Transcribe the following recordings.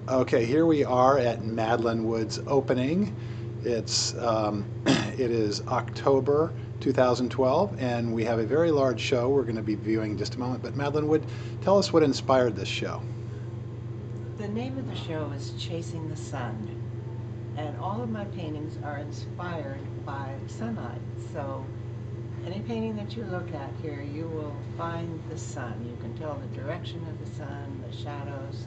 Okay, here we are at Madeleine Wood's opening. It is October 2012, and we have a very large show we're going to be viewing in just a moment. But Madeleine Wood, tell us what inspired this show. The name of the show is Chasing the Sun, and all of my paintings are inspired by sunlight. So any painting that you look at here, you will find the sun. You can tell the direction of the sun, the shadows.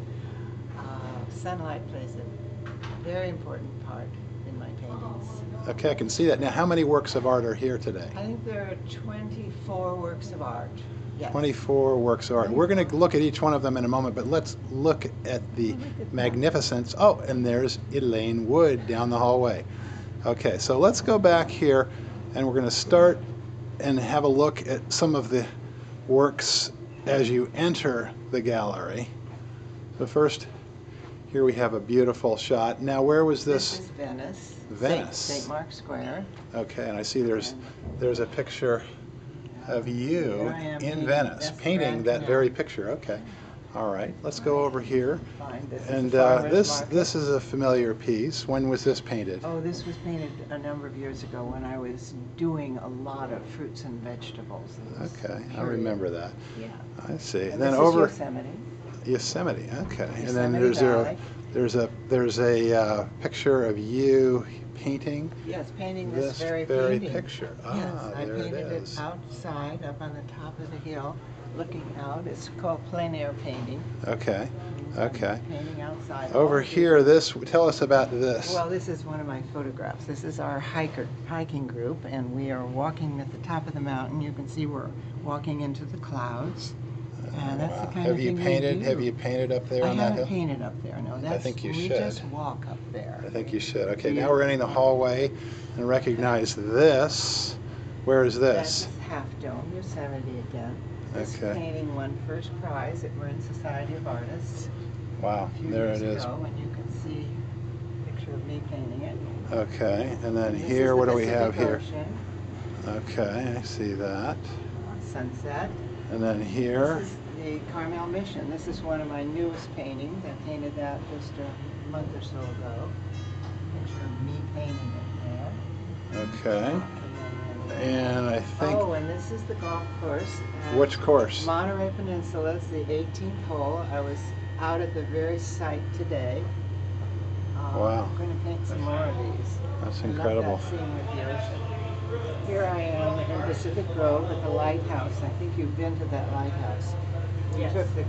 Sunlight plays a very important part in my paintings. Okay, I can see that. Now, how many works of art are here today? I think there are 24 works of art. Yes. 24 works of art. We're going to look at each one of them in a moment, but let's look at the magnificence. Oh, and there's Madeleine Wood down the hallway. Okay, so let's go back here, and we're going to start and have a look at some of the works as you enter the gallery. So first, here we have a beautiful shot. Now, where was this? This is Venice. Venice. St. Mark's Square. Okay, and I see there's a picture of you in Venice, painting that very picture. Okay, all right. Let's go over here. And this is a familiar piece. When was this painted? Oh, this was painted a number of years ago when I was doing a lot of fruits and vegetables. Okay, I remember that. Yeah. I see. And then this over is Yosemite. Yosemite. Okay, and then Yosemite there's a picture of you painting. Yes, painting this very picture. Yes, Ah, I there painted it is. outside, up on the top of the hill, looking out. It's called plein air painting. Okay, okay. Painting outside. Over here, tell us about this. Well, this is one of my photographs. This is our hiking group, and we are walking at the top of the mountain. You can see we're walking into the clouds. And that's the kind of thing we do. Have you painted up there on that hill? I haven't painted up there, no. I think you should. We just walk up there. I think you should. Okay, now we're entering the hallway and recognize this. Where is this? That's Half Dome, Yosemite again. This painting won first prize at Marin Society of Artists. Wow, there it is. And you can see a picture of me painting it. Okay, and then here, what do we have here? Okay, I see that. Sunset. And then here. This is the Carmel Mission. This is one of my newest paintings. I painted that just a month or so ago. Picture of me painting it there. Okay. And I think. Oh, and this is the golf course. Which course? Monterey Peninsula is the 18th hole. I was out at the very site today. Wow. I'm going to paint some more of these. That's incredible. I love that scene with the ocean. Here I am in Pacific Grove at the lighthouse. I think you've been to that lighthouse. We took the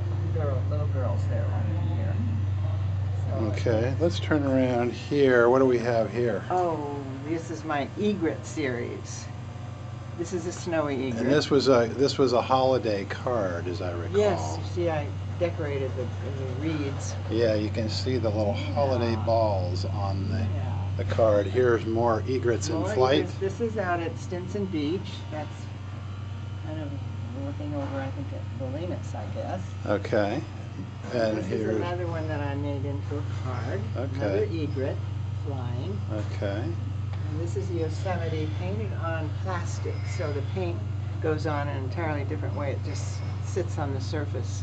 little girls there one year. So, okay, let's turn around here. What do we have here? Oh, this is my egret series. This is a snowy egret. And this was a holiday card, as I recall. Yes, you see, I decorated the reeds. Yeah, you can see the little holiday balls on the card. Here's more egrets in flight. Egrets. This is out at Stinson Beach. That's kind of looking over, I think, at Bolinas, I guess. Okay. And this here's is another one that I made into a card. Okay. Another egret flying. Okay. And this is Yosemite painted on plastic, so the paint goes on an entirely different way. It just sits on the surface.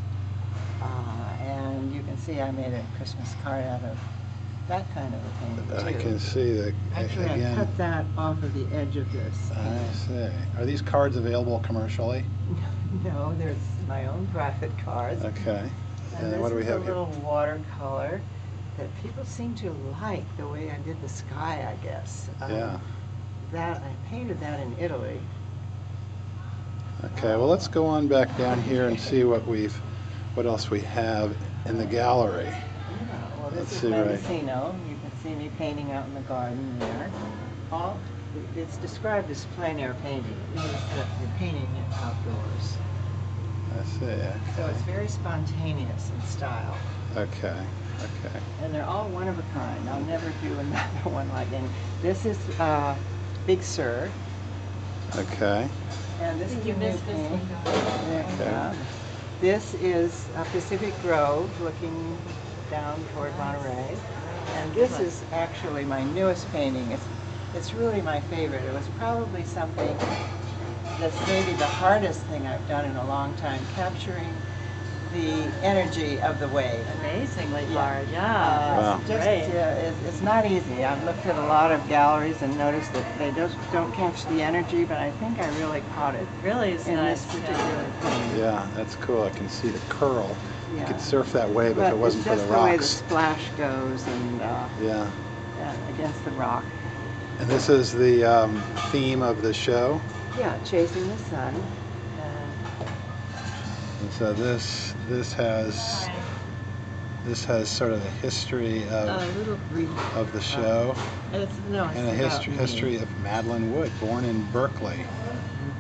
And you can see I made a Christmas card out of that kind of a painting, too. I can see that. Actually, again, I cut that off of the edge of this. I see. Are these cards available commercially? No, there's my own private cards. Okay. And what do we have here? here? This is a little watercolor that people seem to like the way I did the sky, I guess. Yeah. I painted that in Italy. Okay. Well, let's go on back down here and see what else we have in the gallery. Yeah, well, Let's this is see, right. Mendocino. You can see me painting out in the garden there. It's described as plein air painting. It means that you're painting it outdoors. I see. Okay. So it's very spontaneous in style. Okay. Okay. And they're all one of a kind. I'll never do another one like any. This is Big Sur. Okay. And this is You a new missed this painting. one. Yeah. This is Pacific Grove looking down toward Monterey. And this is actually my newest painting. It's really my favorite. It was probably something that's maybe the hardest thing I've done in a long time, capturing the energy of the wave. Amazingly Yeah. hard, yeah. Wow. It's not easy. I've looked at a lot of galleries and noticed that they don't catch the energy, but I think I really caught it Really is in nice. this particular painting. Yeah, that's cool. I can see the curl. You Yeah. could surf that wave if But it wasn't it's for just the the way the rocks. splash goes and Yeah. against the rock. And this is the theme of the show. Yeah, chasing the sun. And so this has sort of the history A little brief. of the show, It's and a about me. history of Madeleine Wood, born in Berkeley.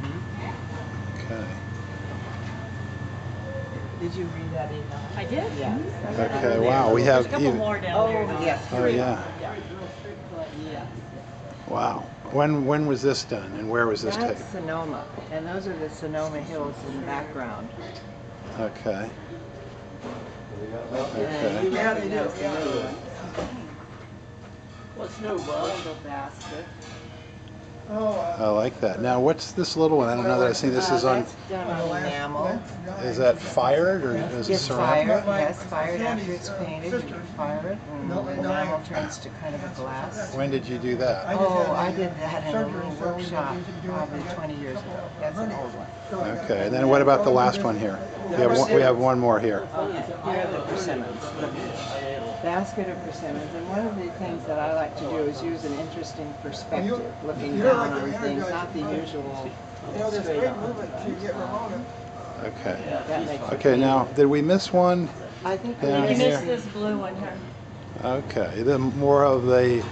Mhm. Okay. Did you read that email? I did. Yeah. Okay. Wow. We have There's a couple even. more down there. Oh, though. yes. Oh yeah. Yeah. Wow. When was this done, and where was this That's taken? Sonoma, and those are the Sonoma Hills in the background. Okay. And you Okay. recognize the new one. What's new, A bud? little basket. I like that. Now, what's this little one? I don't know that I've seen. This is on. That's done on enamel. Is that fired or is it It's ceramic? fired, yes, fired after it's painted. You fire it, and the enamel turns to kind of a glass. When did you do that? Oh, I did that in a little workshop probably 20 years ago. That's an old one. Okay. And then what about the last one here? We have one more here. Okay, here are the persimmons. Basket of persimmons, and one of the things that I like to do is use an interesting perspective, looking down on things, not the usual straight on. Okay. That makes it Okay. Now, did we miss one? I think Yeah, You we here. missed this blue one here. Okay. The more of the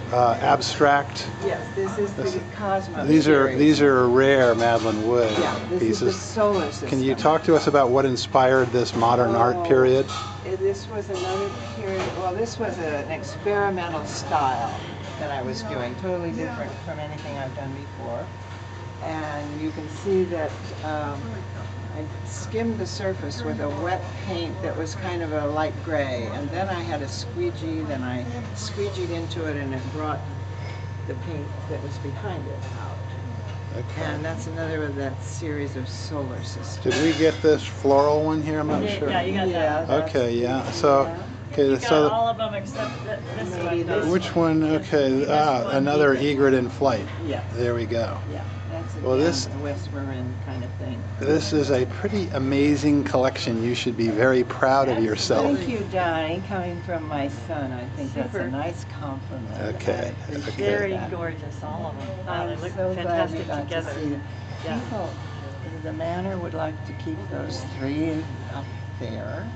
abstract. Yes, this is the Cosmos These series. are rare Madeleine Wood Yeah, this is the pieces. solar system. Can you talk to us about what inspired this modern art Oh. period? This was another period, well, this was an experimental style that I was doing, totally different from anything I've done before. And you can see that I skimmed the surface with a wet paint that was kind of a light gray. And then I had a squeegee, then I squeegeed into it and it brought the paint that was behind it out. Okay. And that's another of that series of solar systems. Did we get this floral one here? I'm not sure. Yeah, you got that. that's- Okay, yeah. So, okay, You got so all of them except this Maybe one. this which one? Okay, one, another egret. egret in flight. Yeah, There we go. yeah, that's Well, again this- a West Marin kind of thing. This is a pretty amazing collection. You should be very proud of yourself. Thank you, Donnie, coming from my son. I think that's Super. a nice compliment. Okay, I appreciate okay. Very that. gorgeous, all of them. Wow, I'm they look so glad you fantastic got together. to see them. Yeah. People, the manor would like to keep those three up there,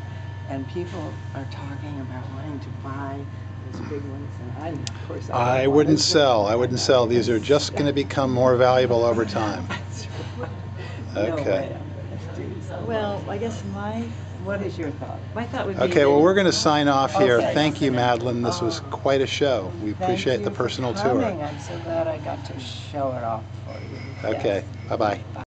and people are talking about wanting to buy those big ones. And of course, I don't wouldn't want to. sell. I wouldn't sell. These are just going to become more valuable over time. That's right. No Okay. way I'm gonna do something. Well, I guess What is your thought? my thought would be. Okay, well, we're going to sign off here. Okay. Thank you, Madeleine. This was quite a show. We Thank appreciate you the for personal coming. tour. I'm so glad I got to show it off for you. Okay, Yes. bye-bye.